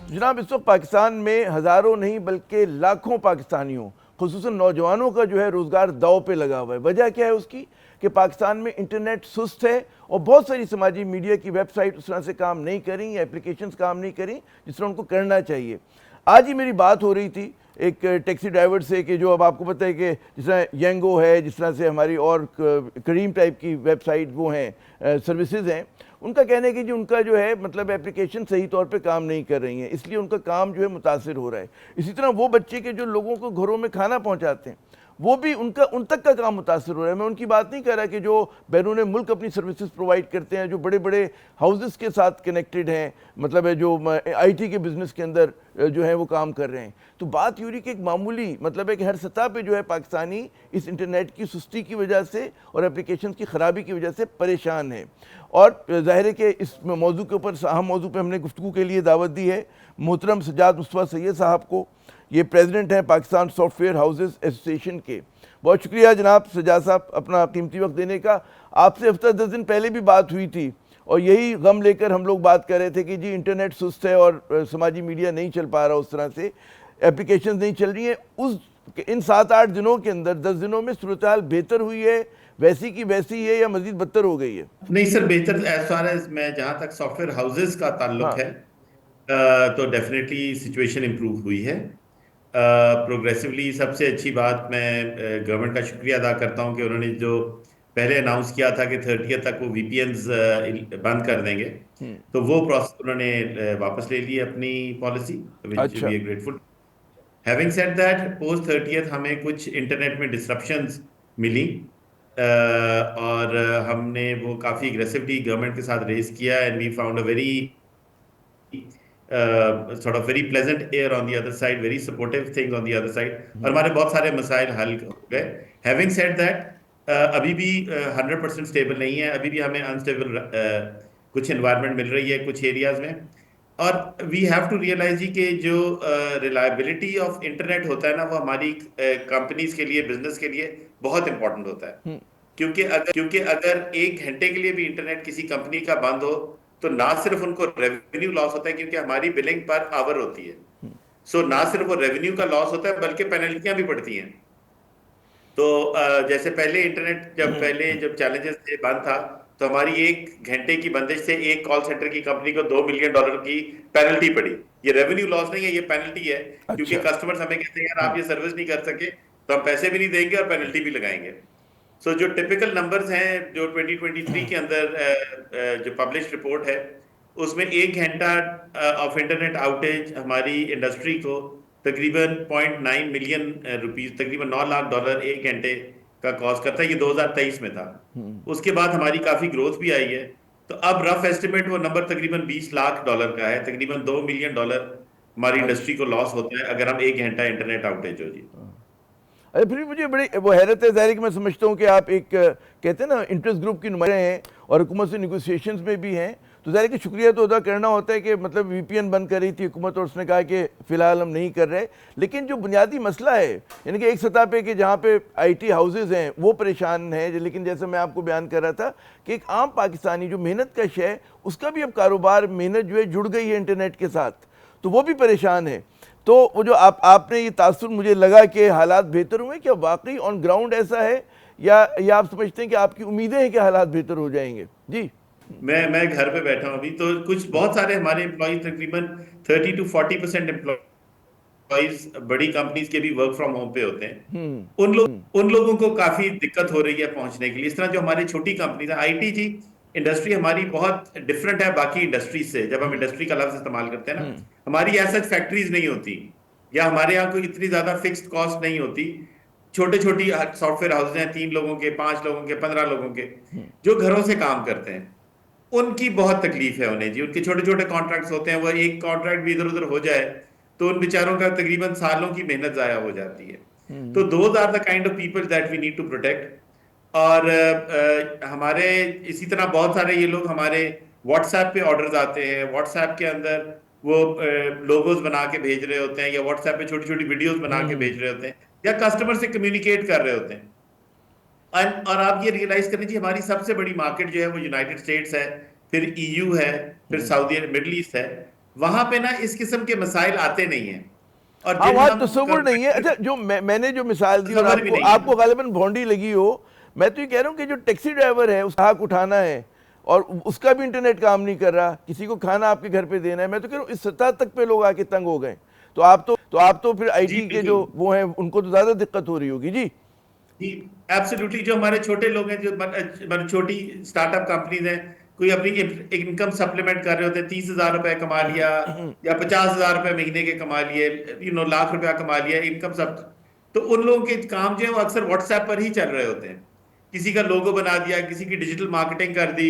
जनाब, इस वक्त पाकिस्तान में हज़ारों नहीं बल्कि लाखों पाकिस्तानियों, खुसूसन नौजवानों का जो है रोज़गार दांव पे लगा हुआ है। वजह क्या है उसकी कि पाकिस्तान में इंटरनेट सुस्त है और बहुत सारी समाजी मीडिया की वेबसाइट उस तरह से काम नहीं करी या एप्लीकेशंस काम नहीं करी जिस तरह उनको करना चाहिए। आज ही मेरी बात हो रही थी एक टैक्सी ड्राइवर से कि जो अब आपको पता है कि जिस तरह येंगो है, जिस तरह से हमारी और करीम टाइप की वेबसाइट वो हैं, सर्विसेज हैं, उनका कहना है कि जी उनका जो है मतलब एप्लीकेशन सही तौर पे काम नहीं कर रही हैं, इसलिए उनका काम जो है मुतासिर हो रहा है। इसी तरह वो बच्चे के जो लोगों को घरों में खाना पहुंचाते हैं वो भी उनका उन तक का काम मुतासर हो रहा है। मैं उनकी बात नहीं कर रहा कि जो बैरून मुल्क अपनी सर्विसेज प्रोवाइड करते हैं, जो बड़े बड़े हाउसेस के साथ कनेक्टेड हैं, मतलब है जो आईटी के बिजनेस के अंदर जो है वो काम कर रहे हैं। तो बात यूरी कि एक मामूली मतलब है कि हर सतह पे जो है पाकिस्तानी इस इंटरनेट की सुस्ती की वजह से और एप्लीकेशन की ख़राबी की वजह से परेशान है। और ज़ाहिर है कि इस मौजू के ऊपर अहम मौजू पर हमने गुफ्तगू के लिए दावत दी है मोहतरम सज्जाद मुस्तफ़ा सैयद साहब को। ये प्रेसिडेंट हैं पाकिस्तान सॉफ्टवेयर हाउसेस एसोसिएशन के। बहुत शुक्रिया जनाब सज्जाद साहब अपना कीमती वक्त देने का। आपसे हफ्ता 10 दिन पहले भी बात हुई थी और यही गम लेकर हम लोग बात कर रहे थे कि जी इंटरनेट सुस्त है और समाजी मीडिया नहीं चल पा रहा, उस तरह से एप्लीकेशन नहीं चल रही हैं। उस इन 7-8 दिनों के अंदर 10 दिनों में सूरत हाल बेहतर हुई है, वैसी की वैसी है या मजीद बदतर हो गई है? नहीं सर, बेहतर एज फार एज मैं जहां तक सॉफ्टवेयर हाउसेस का ताल्लुक हाँ। है, तो डेफिनेटली सिचुएशन इम्प्रूव हुई है प्रोग्रेसिवली। सबसे अच्छी बात, मैं गवर्नमेंट का शुक्रिया अदा करता हूं कि उन्होंने जो पहले अनाउंस किया था कि 30 तक वो वीपीएन्स बंद कर देंगे, हम्म। तो वो प्रोसेस उन्होंने वापस ले ली अपनी पॉलिसी, विच अच्छा। We are grateful. Having said that, post 30 हमें कुछ इंटरनेट में डिसरप्शंस मिली, और हमने वो काफ़ी एग्रेसिवली गवर्नमेंट के साथ रेस किया, and we found a very sort of very pleasant air on the other side, very supportive things on the other side, और हमारे बहुत सारे मसाइल हल हो गए। हैविंग सेड दैट, अभी भी 100% स्टेबल नहीं है, अभी भी हमें अनस्टेबल कुछ एनवायरनमेंट मिल रही है कुछ एरियाज में। और वी हैव टू रियलाइज जी कि जो रिलायबिलिटी ऑफ इंटरनेट होता है ना, वो हमारी कंपनीज के लिए, बिजनेस के लिए बहुत इंपॉर्टेंट होता है। हम्म। क्योंकि अगर 1 घंटे के लिए भी इंटरनेट किसी कंपनी का बंद हो, तो ना सिर्फ उनको रेवेन्यू लॉस होता है, क्योंकि हमारी बिलिंग पर आवर होती है। सो ना सिर्फ वो रेवेन्यू का लॉस होता है, बल्कि पेनल्टियां भी पड़ती हैं। तो जैसे पहले इंटरनेट जब चैलेंजेस थे, बंद था, तो हमारी 1 घंटे की बंदिश से एक कॉल सेंटर की कंपनी को $2 मिलियन की पेनल्टी पड़ी। ये रेवेन्यू लॉस नहीं है, ये पेनल्टी है, क्योंकि अच्छा। कस्टमर्स हमें कहते हैं यार हम्म। आप ये सर्विस नहीं कर सके, तो हम पैसे भी नहीं देंगे और पेनल्टी भी लगाएंगे। सो जो टिपिकल नंबर्स हैं जो 2023 के अंदर जो पब्लिश रिपोर्ट है, उसमें 1 घंटा ऑफ इंटरनेट आउटेज हमारी इंडस्ट्री को तकरीबन 0.9 मिलियन रुपीस, तकरीबन $9 लाख 1 घंटे का कॉस्ट करता है। ये 2023 में था। उसके बाद हमारी काफी ग्रोथ भी आई है, तो अब रफ एस्टिमेट वो नंबर तकरीबन $20 लाख का है, तकरीबन $2 मिलियन हमारी अच्छा। इंडस्ट्री को लॉस होता है अगर हम 1 घंटा इंटरनेट आउटेज हो जी। अरे फिर मुझे बड़ी वो हैरत है, ज़ाहिर है कि मैं समझता हूँ कि आप एक कहते हैं ना इंटरेस्ट ग्रुप की नुमाइंदे हैं और हुकूमत से निगोसिएशंस में भी हैं, तो ज़ाहिर है कि शुक्रिया तो अदा करना होता है कि मतलब वीपीएन बंद कर रही थी हुकूमत और उसने कहा कि फ़िलहाल हम नहीं कर रहे। लेकिन जो बुनियादी मसला है यानी कि एक सतह पे कि जहाँ पे आईटी हाउसेज हैं वो परेशान हैं, लेकिन जैसे मैं आपको बयान कर रहा था कि एक आम पाकिस्तानी जो मेहनत कश है उसका भी अब कारोबार मेहनत जो है जुड़ गई है इंटरनेट के साथ, तो वो भी परेशान है। तो वो जो आपने ये तासुर मुझे लगा कि हालात बेहतर हुए, क्या वाकई ऑन ग्राउंड ऐसा है या आप समझते हैं कि आपकी उम्मीदें हैं कि हालात बेहतर हो जाएंगे? जी। मैं घर पे बैठा हूँ अभी, तो कुछ बहुत सारे हमारे एम्प्लॉयज, तकरीबन 30 to 40% एम्प्लॉयज बड़ी कंपनीज के भी वर्क फ्रॉम होम पे होते हैं। हम्म। हम्म। उन लोगों को काफी दिक्कत हो रही है पहुंचने के लिए। इस तरह जो हमारी छोटी कंपनीज है, आईटी जी इंडस्ट्री हमारी बहुत डिफरेंट है बाकी इंडस्ट्रीज से। जब हम हम्म। इंडस्ट्री का लफ्ज इस्तेमाल करते हैं ना, हम्म। हमारी ऐसा फैक्ट्रीज नहीं होती, या हमारे यहाँ कोई इतनी ज्यादा फिक्स्ड कॉस्ट नहीं होती। छोटे छोटी सॉफ्टवेयर हाउसेज हैं, 3 लोगों के, 5 लोगों के, 15 लोगों के, जो घरों से काम करते हैं। उनकी बहुत तकलीफ है उन्हें जी। उनके छोटे छोटे कॉन्ट्रैक्ट्स होते हैं, वो एक कॉन्ट्रैक्ट भी इधर उधर हो जाए तो उन बेचारों का तकरीबन सालों की मेहनत जाया हो जाती है। तो hmm. Those are the kind of people that we need to protect. और हमारे इसी तरह बहुत सारे ये लोग हमारे व्हाट्सएप पे ऑर्डर्स आते हैं, व्हाट्सएप के अंदर वो लोगोज बना के भेज रहे होते हैं, या व्हाट्सएप पे छोटी छोटी वीडियोस बना के हम्म। भेज रहे होते हैं, या कस्टमर से कम्युनिकेट कर रहे होते हैं। और आप ये रियलाइज कर लीजिए, हमारी सबसे बड़ी मार्केट जो है वो यूनाइटेड स्टेट्स है, फिर ईयू है, फिर हम्म। सऊदी मिडल ईस्ट है। वहां पे ना इस किस्म के मसाइल आते नहीं हैं, और हाँ, जिन वहाँ हम तस्वुर नहीं है। अच्छा, जो मैंने जो मिसाल दी और तस्वर भी आपको नहीं आपको है। गालिबन भौंडी लगी हो, मैं तो ये कह रहा हूँ कि जो टैक्सी ड्राइवर है उसका हक उठाना है और उसका भी इंटरनेट काम नहीं कर रहा, किसी को खाना आपके घर पे देना है, मैं तो कह रहा हूँ इस सतह तक पे लोग आके तंग हो गए। तो आप तो फिर जी आईटी के जो बिल्कुल। वो हैं उनको तो ज्यादा दिक्कत हो रही होगी जी। जी एब्सोल्युटली, जो हमारे छोटे लोग हैं, जो छोटी स्टार्टअप कंपनीज हैं, कोई अपनी इनकम सप्लीमेंट कर रहे होते हैं, 30,000 रुपए कमा लिया या 50,000 रुपए महीने के कमा लिए, लाख रुपया कमा लिया इनकम सब, तो उन लोगों के काम जो है वो अक्सर व्हाट्सएप पर ही चल रहे होते हैं। किसी का लोगो बना दिया, किसी की डिजिटल मार्केटिंग कर दी,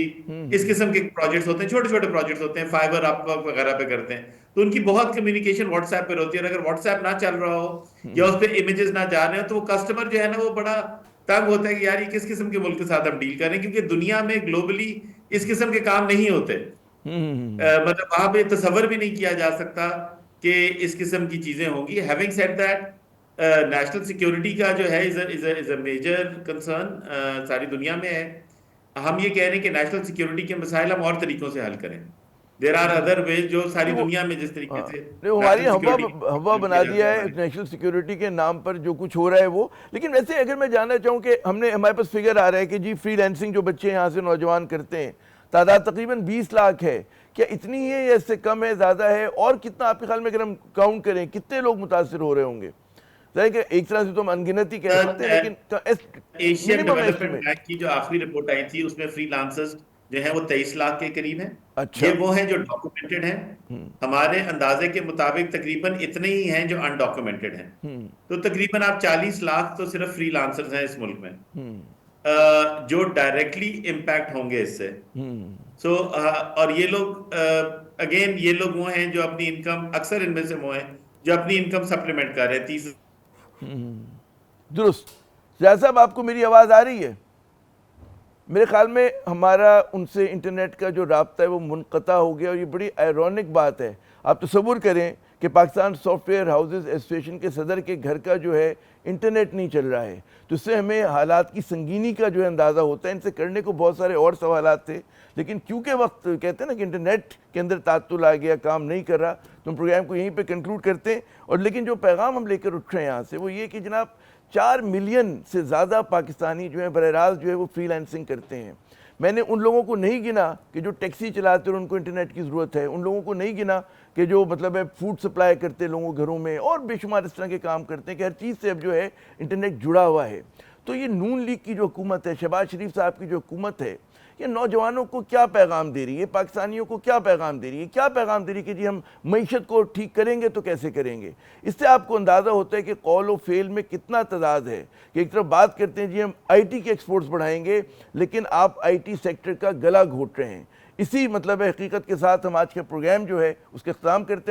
इस किस्म के प्रोजेक्ट्स होते हैं, छोटे छोटे प्रोजेक्ट्स होते हैं, फाइबर अपवर्क वगैरह पे करते हैं। तो उनकी बहुत कम्युनिकेशन व्हाट्सएप पर होती है, और अगर व्हाट्सएप ना चल रहा हो या उस पर इमेजेस ना जा रहे हो, तो वो कस्टमर जो है ना वो बड़ा तंग होता है कि यार ये किस किस्म के मुल्क के साथ हम डील कर रहे हैं, क्योंकि दुनिया में ग्लोबली इस किस्म के काम नहीं होते। मतलब वहां पे तसव्वुर भी नहीं किया जा सकता कि इस किस्म की चीजें होंगी। Having said that, national security का जो है इज अ मेजर कंसर्न सारी दुनिया में है। हम ये कह रहे हैं कि नेशनल सिक्योरिटी के मसाइल हम और तरीकों से हल करें। देर आर अदर वेज, जो सारी नहीं वो दुनिया में जिस तरीके हाँ, से नहीं वो हमारी नेशनल हवा सिक्योरिटी हवा किया बना जाता दिया है है हमारी। नेशनल सिक्योरिटी के नाम पर जो कुछ हो रहा है वो। लेकिन वैसे अगर मैं जानना चाहूँ कि हमारे पास फिगर आ रहा है कि जी फ्रीलांसिंग जो बच्चे यहाँ से नौजवान करते हैं तादाद तकरीबन 20 लाख है, क्या इतनी ही है या इससे कम है, ज़्यादा है, और कितना आपके ख्याल में अगर हम काउंट करें कितने लोग मुतासर हो रहे होंगे? जाहिर है कि एक तरह से तो हम अनगिनत ही कह सकते हैं, लेकिन Asian minimum development estimate. Bank की जो आखिरी रिपोर्ट आई थी उसमें फ्रीलांसर्स जो है वो 23 लाख के करीब हैं। अच्छा। ये वो हैं जो डॉक्यूमेंटेड हैं। हमारे अंदाजे के मुताबिक तकरीबन इतने ही हैं जो अनडॉक्यूमेंटेड हैं। तो तकरीबन आप 40 लाख तो सिर्फ फ्रीलांसर्स हैं इस मुल्क में, जो डायरेक्टली इम्पैक्ट होंगे इससे। सो और ये लोग अगेन ये लोग वो हैं जो अपनी इनकम, अक्सर इनमें से वो हैं जो अपनी इनकम सप्लीमेंट कर रहे हैं। 30 दुरुस्त। जायद साहब, आपको मेरी आवाज़ आ रही है? मेरे ख्याल में हमारा उनसे इंटरनेट का जो राब्ता है वो मुनक़ता हो गया, और ये बड़ी आयरॉनिक बात है। आप तसव्वुर करें कि पाकिस्तान सॉफ्टवेयर हाउसेस एसोसिएशन के सदर के घर का जो है इंटरनेट नहीं चल रहा है, तो इससे हमें हालात की संगीनी का जो है अंदाज़ा होता है। इनसे करने को बहुत सारे और सवालात थे, लेकिन क्योंकि वक्त कहते हैं ना कि इंटरनेट के अंदर तातुल आ गया, काम नहीं कर रहा, तो हम प्रोग्राम को यहीं पे कंक्लूड करते हैं। और लेकिन जो पैगाम हम लेकर उठ रहे हैं यहाँ से वो ये कि जनाब 4 मिलियन से ज़्यादा पाकिस्तानी जो है बरह रास्त जो है वो फ्रीलांसिंग करते हैं। मैंने उन लोगों को नहीं गिना कि जो टैक्सी चलाते हैं उनको इंटरनेट की ज़रूरत है, उन लोगों को नहीं गिना कि जो मतलब है फूड सप्लाई करते लोगों घरों में, और बेशुमार इस तरह के काम करते हैं कि हर चीज़ से अब जो है इंटरनेट जुड़ा हुआ है। तो ये नून लीग की जो हुकूमत है, शहबाज शरीफ साहब की जो हुकूमत है, ये नौजवानों को क्या पैगाम दे रही है, पाकिस्तानियों को क्या पैगाम दे रही है? क्या पैगाम दे रही है कि जी हम मईशत को ठीक करेंगे तो कैसे करेंगे? इससे आपको अंदाज़ा होता है कि कौल व फेल में कितना तजाद है कि एक तरफ बात करते हैं जी हम आईटी के एक्सपोर्ट्स बढ़ाएंगे, लेकिन आप आईटी सेक्टर का गला घोट रहे हैं। इसी मतलब हकीकत के साथ हम आज का प्रोग्राम जो है उसका इख्तिताम करते हैं।